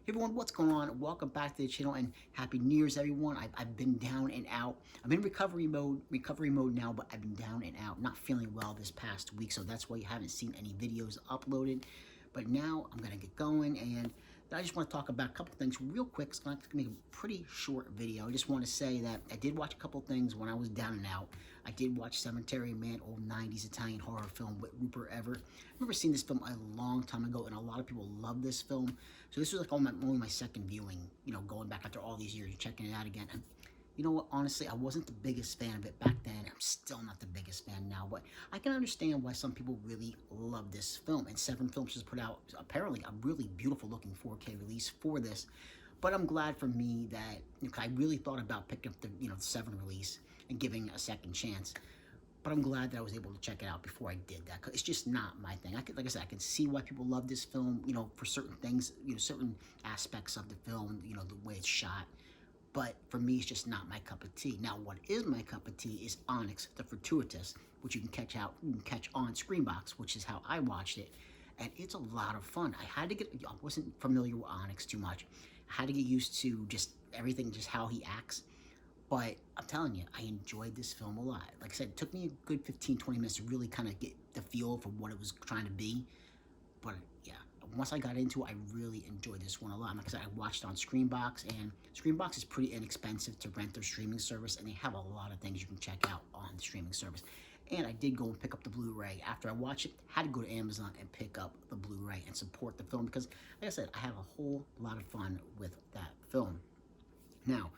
Hey everyone, what's going on? Welcome back to the channel and Happy New Year's, everyone. I've been down and out. I'm in recovery mode now, but I've been down and out, not feeling well this past week, so that's why you haven't seen any videos uploaded. But now I'm gonna get going, and I just want to talk about a couple things real quick. It's going to make a pretty short video. I just want to say that I did watch a couple things when I was down and out. I did watch Cemetery Man, old 90s Italian horror film with Rupert Everett. I remember seeing this film a long time ago, and a lot of people love this film. So this was like only my second viewing, going back after all these years, checking it out again. And you know what, honestly, I wasn't the biggest fan of it back then. I'm still not the biggest fan now, but I can understand why some people really love this film. And Seven Films just put out, apparently, a really beautiful looking 4K release for this. But I'm glad for me that I really thought about picking up the the Seven release and giving a second chance. But I'm glad that I was able to check it out before I did that, because it's just not my thing. Like I said, I can see why people love this film, for certain things, certain aspects of the film, the way it's shot. But for me, it's just not my cup of tea. Now, what is my cup of tea is Onyx, The Fortuitous, which you can catch on Screenbox, which is how I watched it. And it's a lot of fun. I wasn't familiar with Onyx too much. I had to get used to just everything, just how he acts. But I'm telling you, I enjoyed this film a lot. Like I said, it took me a good 15, 20 minutes to really kind of get the feel for what it was trying to be. But yeah, once I got into it, I really enjoyed this one a lot. Like I said, I watched it on Screenbox, and Screenbox is pretty inexpensive to rent their streaming service, and they have a lot of things you can check out on the streaming service. And I did go and pick up the Blu-ray. After I watched it, had to go to Amazon and pick up the Blu-ray and support the film because, like I said, I have a whole lot of fun with that film. Now,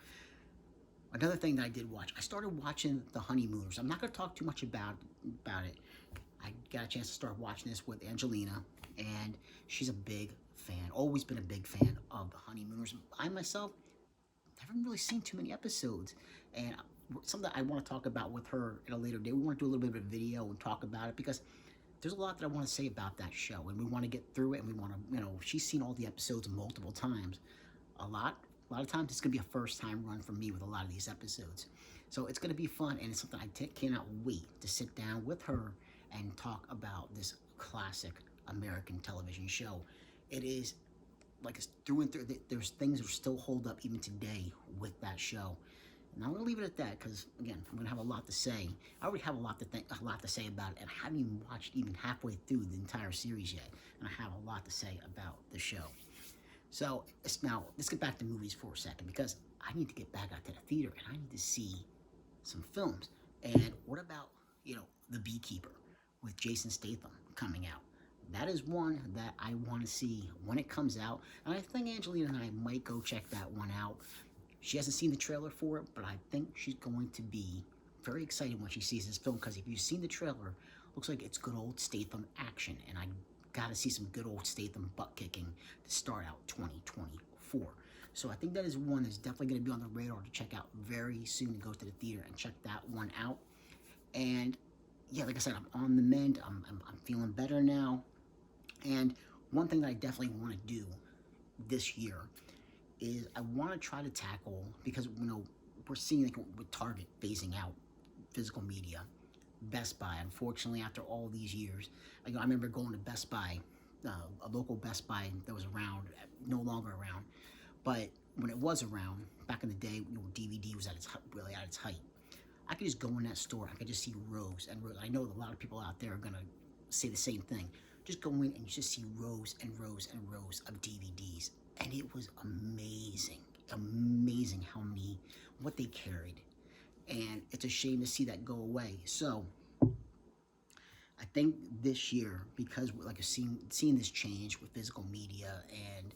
another thing that I did watch, I started watching The Honeymooners. I'm not going to talk too much about it. I got a chance to start watching this with Angelina, and she's a big fan, always been a big fan of The Honeymooners. I myself haven't really seen too many episodes, and something I want to talk about with her at a later date. We want to do a little bit of a video and talk about it because there's a lot that I want to say about that show, and we want to get through it, and we want to, she's seen all the episodes multiple times. A lot of times it's going to be a first time run for me with a lot of these episodes. So it's going to be fun, and it's something I cannot wait to sit down with her and talk about this classic American television show. It is like it's through and through. There's things that still hold up even today with that show. And I'm gonna leave it at that because again, I'm gonna have a lot to say. I already have a lot to say about it, and I haven't even watched even halfway through the entire series yet, and I have a lot to say about the show. So now let's get back to movies for a second because I need to get back out to the theater and I need to see some films. And what about The Beekeeper with Jason Statham coming out? That is one that I want to see when it comes out, and I think Angelina and I might go check that one out. She hasn't seen the trailer for it, but I think she's going to be very excited when she sees this film because if you've seen the trailer, looks like it's good old Statham action, and I got to see some good old Statham butt kicking to start out 2024. So I think that is one that's definitely going to be on the radar to check out very soon and go to the theater and check that one out. And yeah, like I said, I'm on the mend. I'm feeling better now. And one thing that I definitely want to do this year is I want to try to tackle, because we're seeing like with Target phasing out physical media, Best Buy, unfortunately, after all these years. I remember going to Best Buy, a local Best Buy that was around, no longer around, but when it was around back in the day, DVD was really at its height. I could just go in that store. I could just see rows and rows. I know a lot of people out there are gonna say the same thing. Just go in and you just see rows and rows and rows of DVDs, and it was amazing, amazing what they carried, and it's a shame to see that go away. So I think this year, because like seeing this change with physical media, and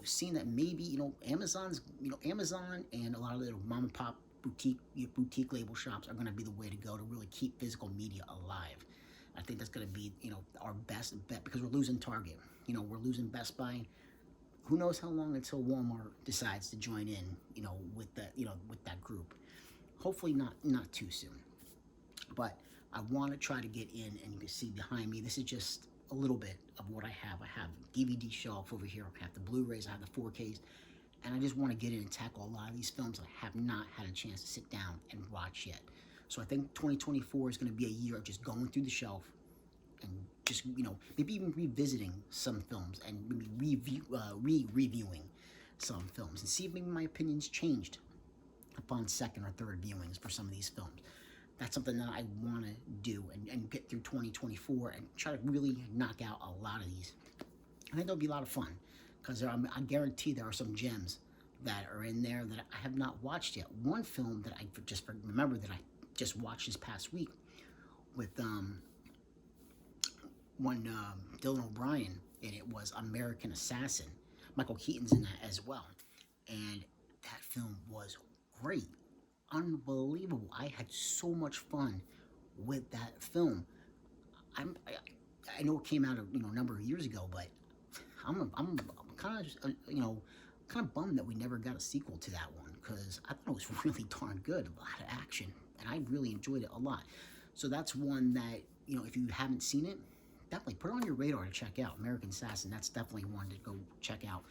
seeing that maybe Amazon and a lot of little mom and pop boutique label shops are going to be the way to go to really keep physical media alive. I think that's going to be our best bet because we're losing Target. We're losing Best Buy. Who knows how long until Walmart decides to join in, with that group. Hopefully not too soon. But I want to try to get in, and you can see behind me, this is just a little bit of what I have. I have a DVD shelf over here. I have the Blu-rays. I have the 4Ks. And I just want to get in and tackle a lot of these films I have not had a chance to sit down and watch yet. So I think 2024 is going to be a year of just going through the shelf and just, maybe even revisiting some films and maybe reviewing some films and see if maybe my opinions changed upon second or third viewings for some of these films. That's something that I want to do and get through 2024 and try to really knock out a lot of these. I think that'll be a lot of fun because I guarantee there are some gems that are in there that I have not watched yet. One film that I just remember that I just watched this past week with Dylan O'Brien, and it was American Assassin. Michael Keaton's in that as well, and that film was great, unbelievable. I had so much fun with that film. I know it came out a number of years ago, but I'm kind of bummed that we never got a sequel to that one because I thought it was really darn good, a lot of action, and I really enjoyed it a lot. So that's one that if you haven't seen it, definitely put it on your radar to check out. American Assassin, that's definitely one to go check out.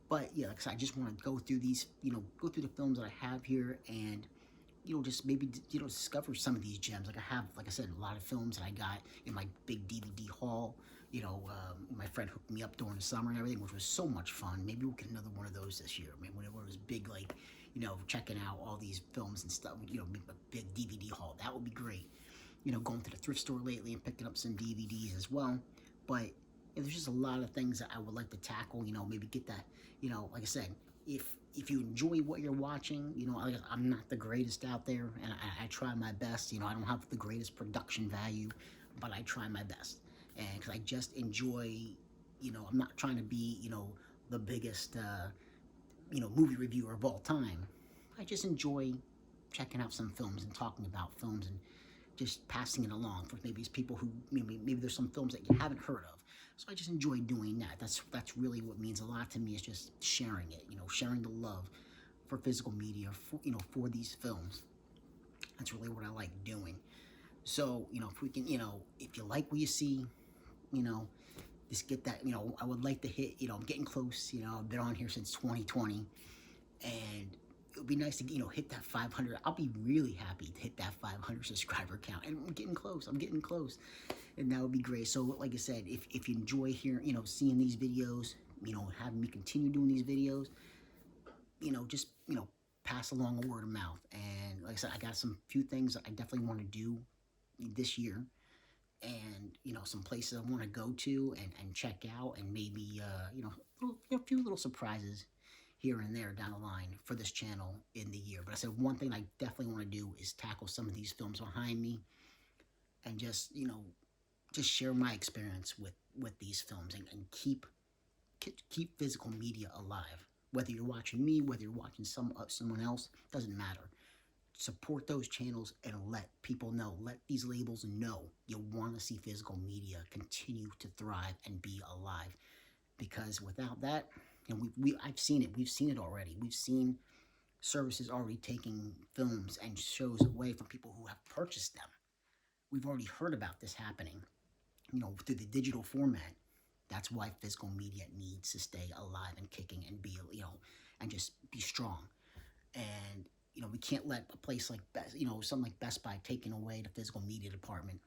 But yeah, like I said, I just want to go through these, go through the films that I have here and, just maybe, discover some of these gems. Like I said, a lot of films that I got in my big DVD haul. My friend hooked me up during the summer and everything, which was so much fun. Maybe we'll get another one of those this year. I mean, when it was big, like, checking out all these films and stuff, a big DVD haul. That would be great. Going to the thrift store lately and picking up some DVDs as well. But there's just a lot of things that I would like to tackle, maybe get that, like I said, if you enjoy what you're watching, I'm not the greatest out there, and I try my best. I don't have the greatest production value, but I try my best. And because I just enjoy, I'm not trying to be, the biggest, movie reviewer of all time. I just enjoy checking out some films and talking about films and just passing it along for maybe people who maybe there's some films that you haven't heard of. So I just enjoy doing that. That's really what means a lot to me, is just sharing it, sharing the love for physical media, for these films. That's really what I like doing. So, if we can, if you like what you see, just get that, I would like to hit, I'm getting close, I've been on here since 2020, and it would be nice to, hit that 500. I'll be really happy to hit that 500 subscriber count, and I'm getting close, and that would be great. So, like I said, if you enjoy hearing, seeing these videos, having me continue doing these videos, just, pass along a word of mouth. And like I said, I got some few things that I definitely want to do this year, and some places I want to go to and check out, and maybe a few little surprises here and there down the line for this channel in the year. But I said one thing I definitely want to do is tackle some of these films behind me and just share my experience with these films and keep physical media alive. Whether you're watching me, whether you're watching someone else, doesn't matter. Support those channels and let people know, let these labels know you want to see physical media continue to thrive and be alive. Because without that, I've seen it. We've seen it already. We've seen services already taking films and shows away from people who have purchased them. We've already heard about this happening, through the digital format. That's why physical media needs to stay alive and kicking and be, and just be strong. And, we can't let a place like, something like Best Buy taking away the physical media department.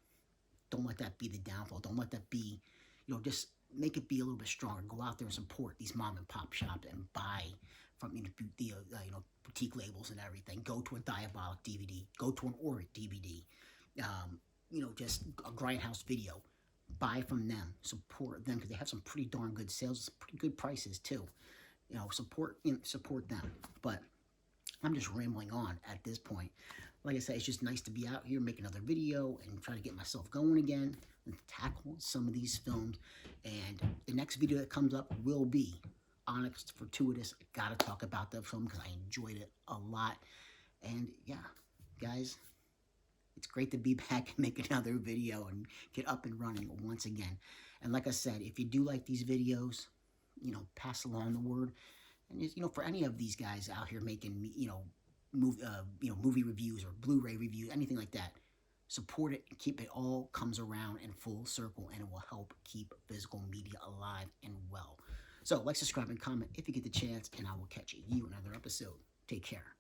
Don't let that be the downfall. Don't let that be, just make it be a little bit stronger. Go out there and support these mom and pop shops and buy from the boutique labels and everything. Go to a Diabolic DVD. Go to an Orit DVD. Just a Grindhouse Video. Buy from them. Support them because they have some pretty darn good sales. Pretty good prices too. Support them. But I'm just rambling on at this point. Like I said, it's just nice to be out here, make another video, and try to get myself going again and tackle some of these films. And the next video that comes up will be Onyx Fortuitous. I gotta talk about that film because I enjoyed it a lot. And yeah, guys, it's great to be back and make another video and get up and running once again. And like I said, if you do like these videos, pass along the word. And just, for any of these guys out here making, movie reviews or Blu-ray reviews, anything like that, support it and keep it all comes around in full circle, and it will help keep physical media alive and well. So like, subscribe, and comment if you get the chance, and I will catch you in another episode. Take care.